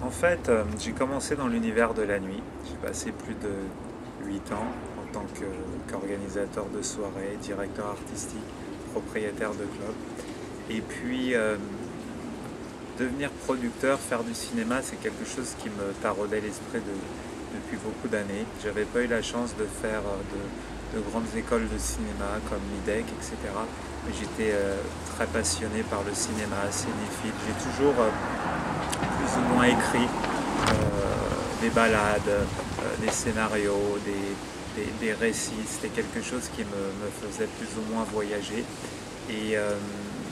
En fait, j'ai commencé dans l'univers de la nuit. J'ai passé plus de 8 ans en tant qu'organisateur de soirées, directeur artistique, propriétaire de club. Et puis, devenir producteur, faire du cinéma, c'est quelque chose qui me taraudait l'esprit depuis beaucoup d'années. J'avais pas eu la chance de faire de grandes écoles de cinéma comme l'IDEC, etc. Mais j'étais très passionné par le cinéma, cinéphile. J'ai toujours plus ou moins écrit des balades, des scénarios, des récits. C'était quelque chose qui me faisait plus ou moins voyager. Et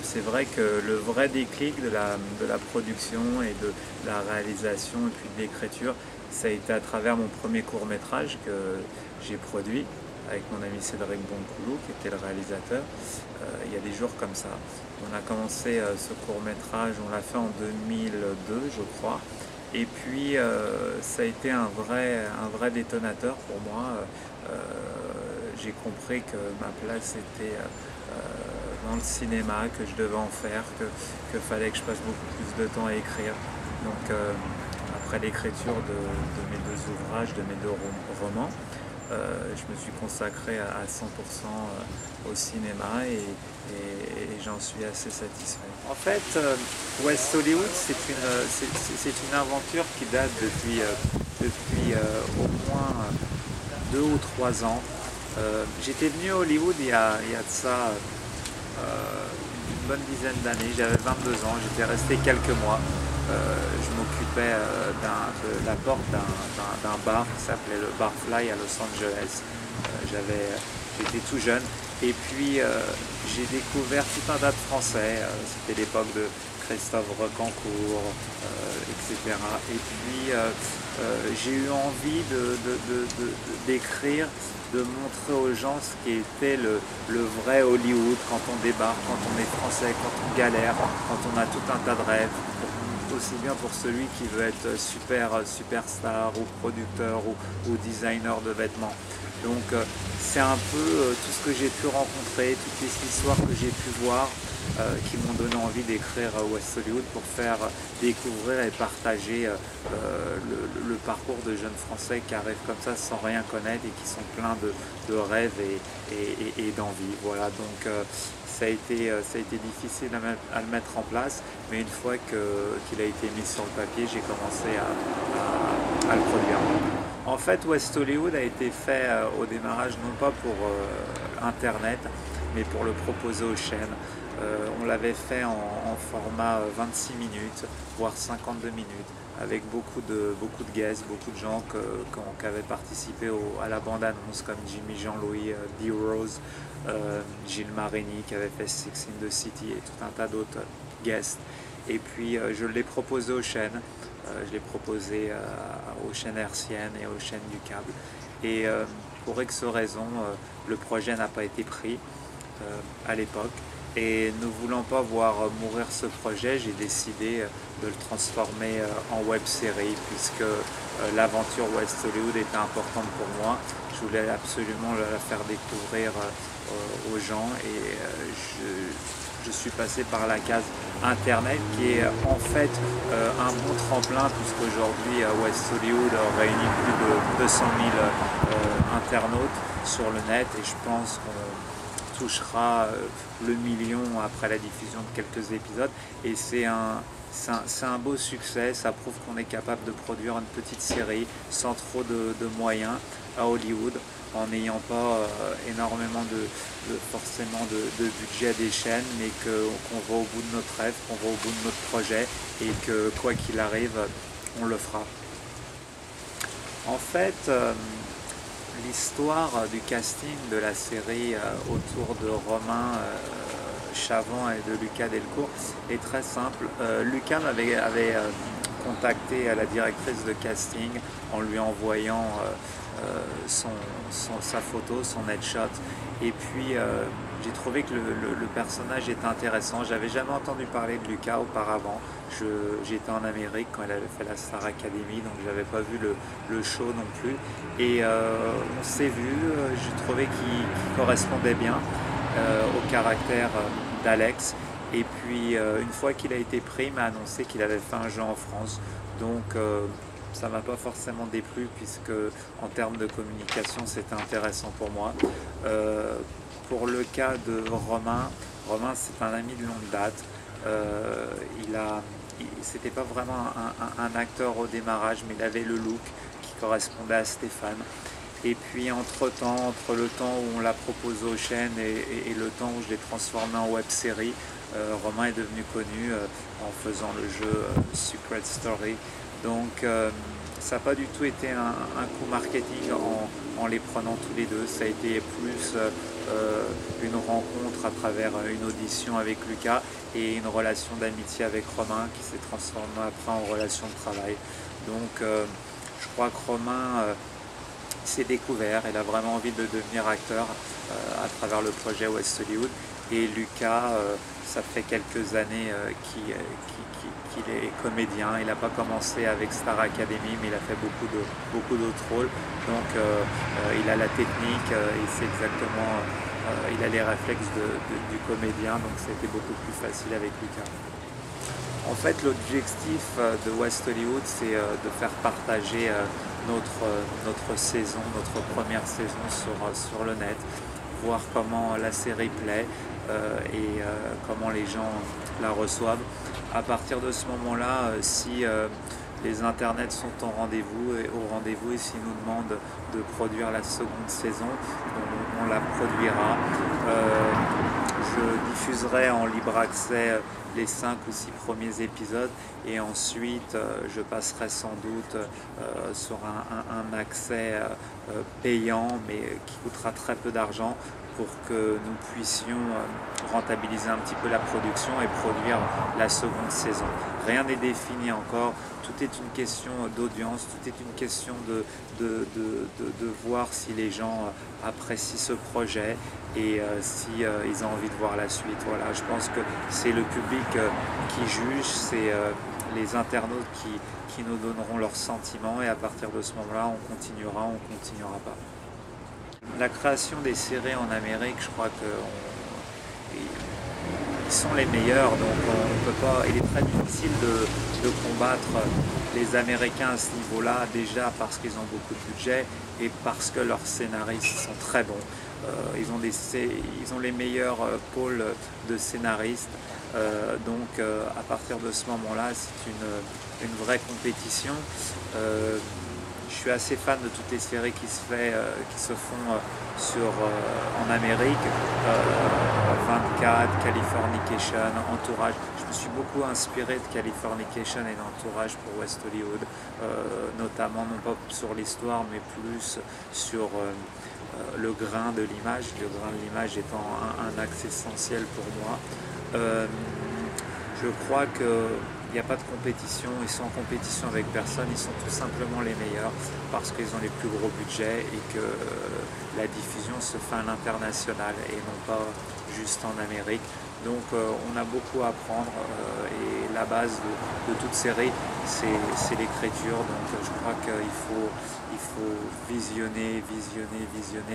c'est vrai que le vrai déclic de la production et de la réalisation et puis de l'écriture, ça a été à travers mon premier court-métrage que j'ai produit avec mon ami Cédric Boncoulou, qui était le réalisateur, il y a des jours comme ça. On a commencé ce court-métrage, on l'a fait en 2002, je crois. Et puis, ça a été un vrai détonateur pour moi. J'ai compris que ma place était dans le cinéma, que je devais en faire, que fallait que je passe beaucoup plus de temps à écrire. Donc, après l'écriture de mes deux ouvrages, de mes deux romans, je me suis consacré à 100% au cinéma et j'en suis assez satisfait. En fait, West Hollywood, c'est une aventure qui date depuis au moins 2 ou 3 ans. J'étais venu à Hollywood il y a de ça une bonne dizaine d'années, j'avais 22 ans, j'étais resté quelques mois. Je m'occupais de la porte d'un bar qui s'appelait le Barfly à Los Angeles. J'étais tout jeune et puis j'ai découvert tout un tas de Français. C'était l'époque de Christophe Recancourt, etc. Et puis j'ai eu envie d'écrire, de montrer aux gens ce qui était le vrai Hollywood quand on débarque, quand on est français, quand on galère, quand on a tout un tas de rêves. Aussi bien pour celui qui veut être superstar ou producteur ou designer de vêtements. Donc c'est un peu tout ce que j'ai pu rencontrer, toutes les histoires que j'ai pu voir qui m'ont donné envie d'écrire West Hollywood pour faire découvrir et partager le parcours de jeunes Français qui arrivent comme ça sans rien connaître et qui sont pleins de rêves et d'envie. Voilà, donc ça a été difficile à le mettre en place, mais une fois qu'il a été mis sur le papier, j'ai commencé à le produire. En fait, West Hollywood a été fait au démarrage non pas pour Internet, mais pour le proposer aux chaînes. On l'avait fait en format 26 minutes, voire 52 minutes, avec beaucoup de guests, beaucoup de gens qui avaient participé à la bande-annonce, comme Jimmy Jean-Louis, Dee Rose, Gilles Marini qui avait fait Sex in the City et tout un tas d'autres guests. Et puis je l'ai proposé aux chaînes, je l'ai proposé aux chaînes hertziennes et aux chaînes du câble. Et pour X raisons, le projet n'a pas été pris à l'époque. Et ne voulant pas voir mourir ce projet, j'ai décidé de le transformer en web-série puisque l'aventure West Hollywood était importante pour moi. Je voulais absolument la faire découvrir aux gens et je suis passé par la case Internet qui est en fait un bon tremplin puisqu'aujourd'hui West Hollywood réunit plus de 200 000 internautes sur le net et je pense qu'on touchera le million après la diffusion de quelques épisodes et c'est un beau succès, ça prouve qu'on est capable de produire une petite série sans trop de moyens à Hollywood en n'ayant pas énormément forcément de budget des chaînes, mais qu'on va au bout de notre rêve, qu'on va au bout de notre projet et que quoi qu'il arrive, on le fera. En fait, l'histoire du casting de la série autour de Romain Chavant et de Lucas Delcourt est très simple. Lucas avait contacté la directrice de casting en lui envoyant sa photo, son headshot. Et puis j'ai trouvé que le personnage était intéressant. J'avais jamais entendu parler de Lucas auparavant. J'étais en Amérique quand elle avait fait la Star Academy, donc j'avais pas vu le show non plus. Et on s'est vu, j'ai trouvé qu'il correspondait bien au caractère d'Alex. Et puis une fois qu'il a été pris, il m'a annoncé qu'il avait fait un jeu en France. Donc ça m'a pas forcément déplu puisque en termes de communication c'était intéressant pour moi. Pour le cas de Romain, Romain c'est un ami de longue date. C'était pas vraiment un acteur au démarrage, mais il avait le look qui correspondait à Stéphane. Et puis entre le temps où on l'a proposé aux chaînes et le temps où je l'ai transformé en web série, Romain est devenu connu en faisant le jeu Secret Story. Donc ça n'a pas du tout été un coup marketing en les prenant tous les deux, ça a été plus une rencontre à travers une audition avec Lucas et une relation d'amitié avec Romain qui s'est transformée après en relation de travail. Donc je crois que Romain s'est découvert, il a vraiment envie de devenir acteur à travers le projet West Hollywood. Et Lucas, ça fait quelques années qu'il est comédien. Il n'a pas commencé avec Star Academy, mais il a fait beaucoup d'autres rôles. Donc il a la technique, et c'est exactement, il a les réflexes du comédien, donc c'était beaucoup plus facile avec Lucas. En fait, l'objectif de West Hollywood, c'est de faire partager notre saison, notre première saison sur le net, voir comment la série plaît et comment les gens la reçoivent. À partir de ce moment-là, si les internets sont au rendez-vous et s'ils nous demandent de produire la seconde saison, on la produira. Je diffuserai en libre accès les 5 ou 6 premiers épisodes et ensuite je passerai sans doute sur un accès payant mais qui coûtera très peu d'argent pour que nous puissions rentabiliser un petit peu la production et produire la seconde saison. Rien n'est défini encore, tout est une question d'audience, tout est une question de voir si les gens apprécient ce projet et si ils ont envie de voir la suite. Voilà, je pense que c'est le public qui juge, c'est les internautes qui nous donneront leurs sentiments et à partir de ce moment-là, on continuera pas. La création des séries en Amérique, je crois qu'ils sont les meilleurs, donc on peut pas. Il est très difficile de combattre les Américains à ce niveau-là, déjà parce qu'ils ont beaucoup de budget et parce que leurs scénaristes sont très bons. Ils ont les meilleurs pôles de scénaristes. Donc à partir de ce moment-là, c'est une vraie compétition. Je suis assez fan de toutes les séries qui se font en Amérique, 24, Californication, Entourage. Je me suis beaucoup inspiré de Californication et d'Entourage pour West Hollywood, notamment non pas sur l'histoire mais plus sur le grain de l'image, le grain de l'image étant un axe essentiel pour moi. Je crois qu'il n'y a pas de compétition, ils sont en compétition avec personne, ils sont tout simplement les meilleurs parce qu'ils ont les plus gros budgets et que la diffusion se fait à l'international et non pas juste en Amérique. Donc on a beaucoup à apprendre et la base de toute série c'est l'écriture, donc je crois qu'il faut visionner,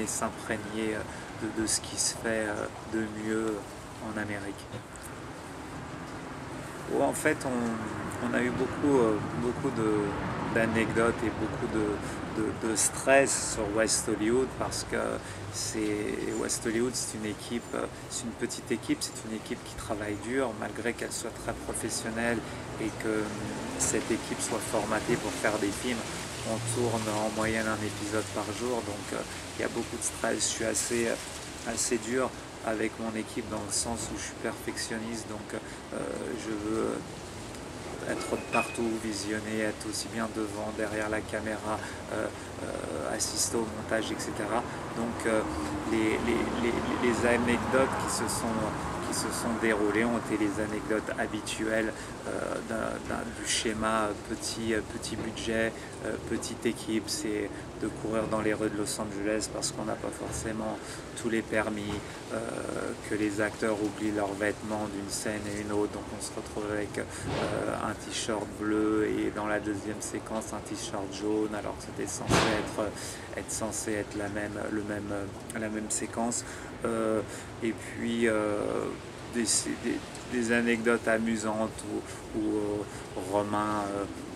s'imprégner de ce qui se fait de mieux en Amérique. En fait, on a eu beaucoup d'anecdotes et beaucoup de stress sur West Hollywood parce que West Hollywood, c'est une petite équipe, c'est une équipe qui travaille dur malgré qu'elle soit très professionnelle et que cette équipe soit formatée pour faire des films. On tourne en moyenne un épisode par jour, donc il y a beaucoup de stress. Je suis assez dur avec mon équipe dans le sens où je suis perfectionniste, donc je veux être partout, visionner, être aussi bien devant, derrière la caméra, assister au montage, etc. Donc les anecdotes qui se sont déroulées ont été les anecdotes habituelles du schéma petit budget, petite équipe. C'est de courir dans les rues de Los Angeles parce qu'on n'a pas forcément tous les permis, que les acteurs oublient leurs vêtements d'une scène et une autre, donc on se retrouve avec un t-shirt bleu et dans la deuxième séquence un t-shirt jaune alors que c'était censé être la même séquence. Et puis des anecdotes amusantes où Romain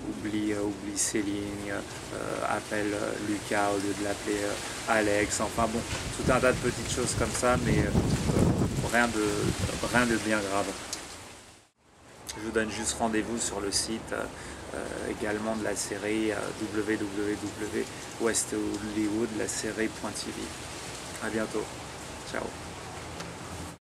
oublie Céline, appelle Lucas au lieu de l'appeler Alex, enfin bon, tout un tas de petites choses comme ça, mais rien de bien grave. Je vous donne juste rendez-vous sur le site également de la série www.west Hollywood, la série.tv. À bientôt. Ciao.